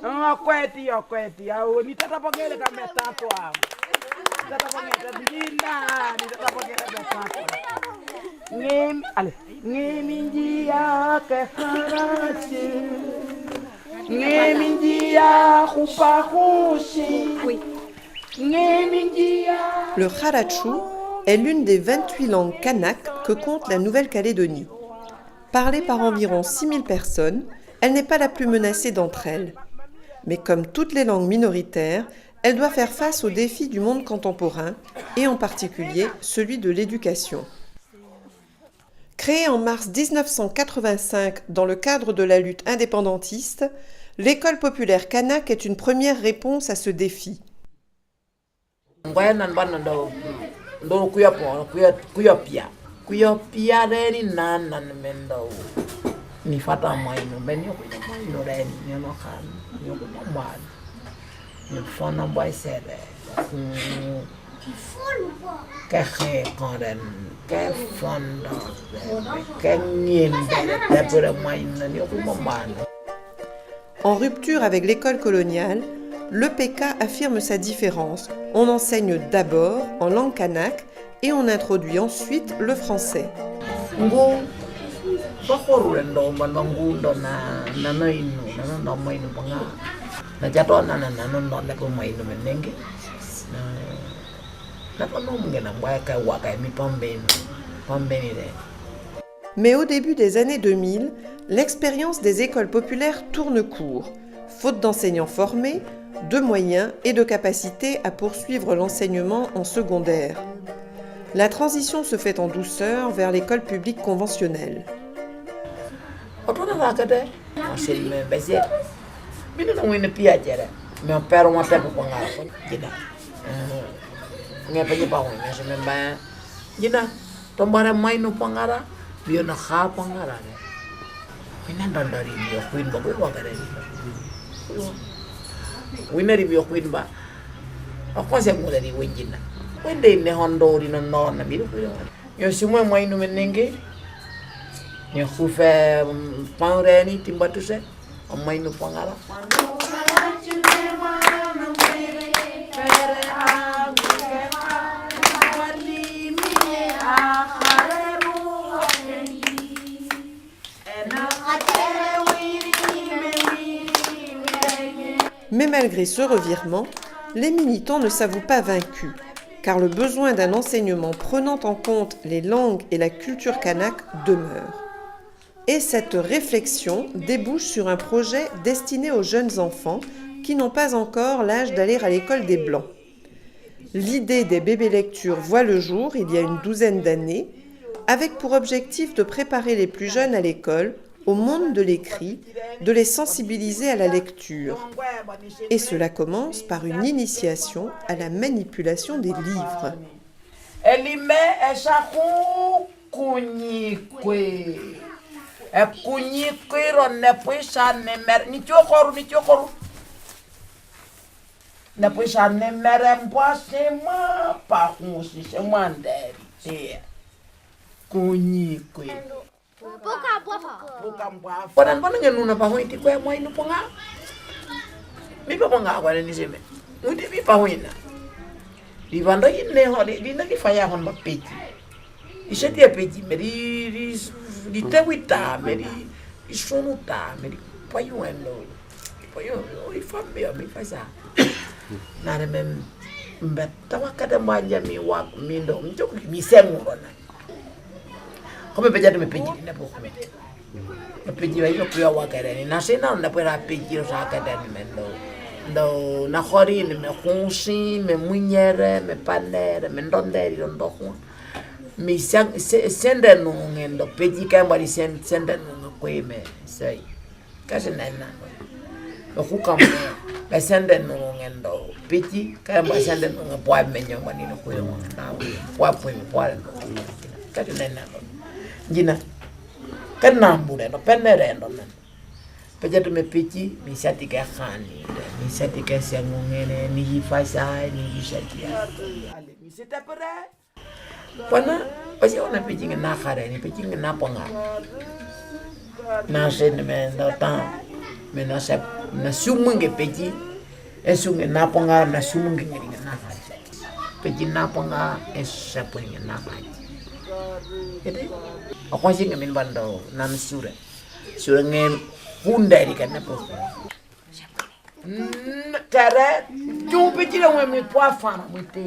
Okweti au nitatapokele kama tatu hapo. Nitatapokele ndinda, nitatapokele tatu. Ngemi njia ke harachi. Ngemi njia kupakushi. Ngemi njia. Le Kharachou est l'une des 28 langues kanak que compte la Nouvelle-Calédonie. Parlée par environ 6000 personnes, elle n'est pas la plus menacée d'entre elles. Mais comme toutes les langues minoritaires, elle doit faire face aux défis du monde contemporain, et en particulier celui de l'éducation. Créée en mars 1985 dans le cadre de la lutte indépendantiste, l'école populaire kanak est une première réponse à ce défi. En rupture avec l'école coloniale, l'EPK affirme sa différence. On enseigne d'abord en langue kanak et on introduit ensuite le français. Mais au début des années 2000, l'expérience des écoles populaires tourne court, faute d'enseignants formés, de moyens et de capacités à poursuivre l'enseignement en secondaire. La transition se fait en douceur vers l'école publique conventionnelle. Mais malgré ce revirement, les militants ne s'avouent pas vaincus, car le besoin d'un enseignement prenant en compte les langues et la culture kanak demeure. Et cette réflexion débouche sur un projet destiné aux jeunes enfants qui n'ont pas encore l'âge d'aller à l'école des Blancs. L'idée des bébés lectures voit le jour il y a une douzaine d'années, avec pour objectif de préparer les plus jeunes à l'école, au monde de l'écrit, de les sensibiliser à la lecture. Et cela commence par une initiation à la manipulation des livres. Come pejato me peji na po come. Me peji vai ko ya wakare ni na se na na pera peji o sa ka da ni no na khori ni me khonsi me munyere me panere me ndonderi ndo khon. Mi sende no ngendo peji ka mbali sende no ko me sai. Ka se na na. Ko ku me sende no ngendo peji ka mbali sende no boy me nyama ni no ko yo na. Wa po me po ka se na na. Jina kan nambude no penere no men pejato me pichi mi sati ka khani mi sati ka sangongene ni hifasa ni hisati ale mi seta pere pana pasi ona pichi na khare ni pichi na ponga na sen me no ta me na sumunge peji esunge naponga na sumunge ngiringa na peji naponga esapunge na ede akwasi ngamin bando nan sura nge hunda di kana po tara tu peji la me poa fana muite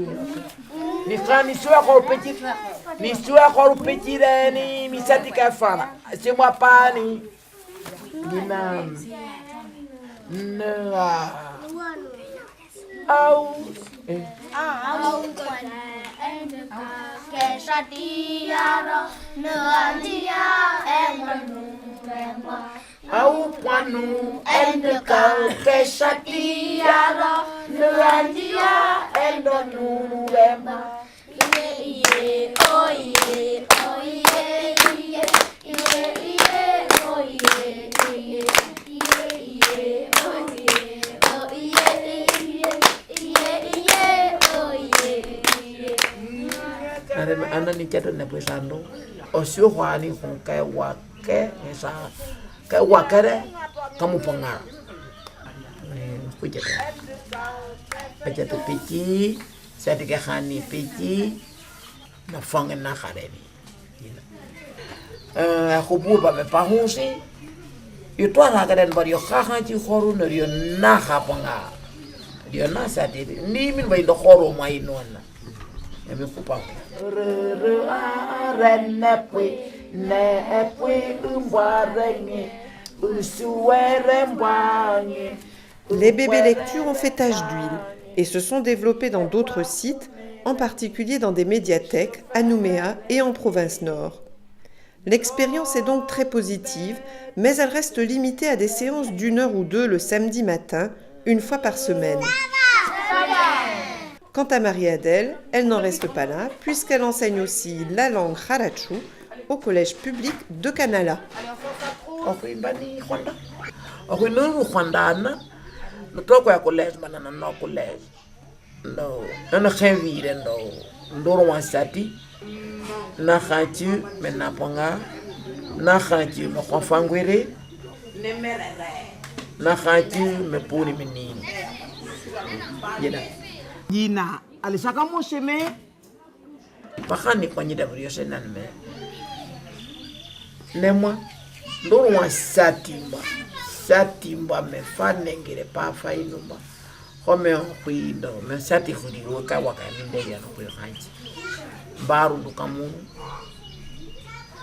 ni khani sura ko peji ni sura ko peji ni misati ka fana c'est moi pas ni Dinam Nera Au Au panu endekal kesatiara Nerandia endonu lemba Iye oye oye iye iye oye anda ni chato na pesando osio hwani con kai wake esa kai wakare kamu pengar pujat pujat pici saya tiga hani pici na fangen na khareni aku buba me pahusi itu ana kaden bari khaha ji khoru no rio na khapanga rio na sa de ni min bay do khoro mai nona e me kupa Les bébés lectures ont fait tache d'huile et se sont développés dans d'autres sites, en particulier dans des médiathèques à Nouméa et en province nord. L'expérience est donc très positive, mais elle reste limitée à des séances d'1 heure ou 2 le samedi matin, une fois par semaine. Quant à Marie-Adèle, elle n'en reste pas là, puisqu'elle enseigne aussi la langue Kharachu au collège public de Kanala. Na khatu mena panga na khatu me khofangwere na khatu me puni menini Yina alisaka mo sheme pakani kwa nyida brio senan me nemwa ndoro wa satimba me fanengere pa fainuma home kuido me sati khudi woka waka minde ya no khanchi baru dukamu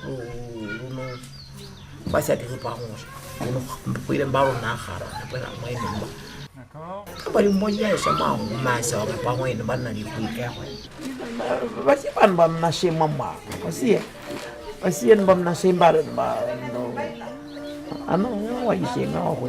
no basa di pa mo no puire baru na khara pera mai nimba bari moja sama masa pa mo ina bana ni kuike basi ban bam na shema ma basi en bam na shemba no ano wa isenga ho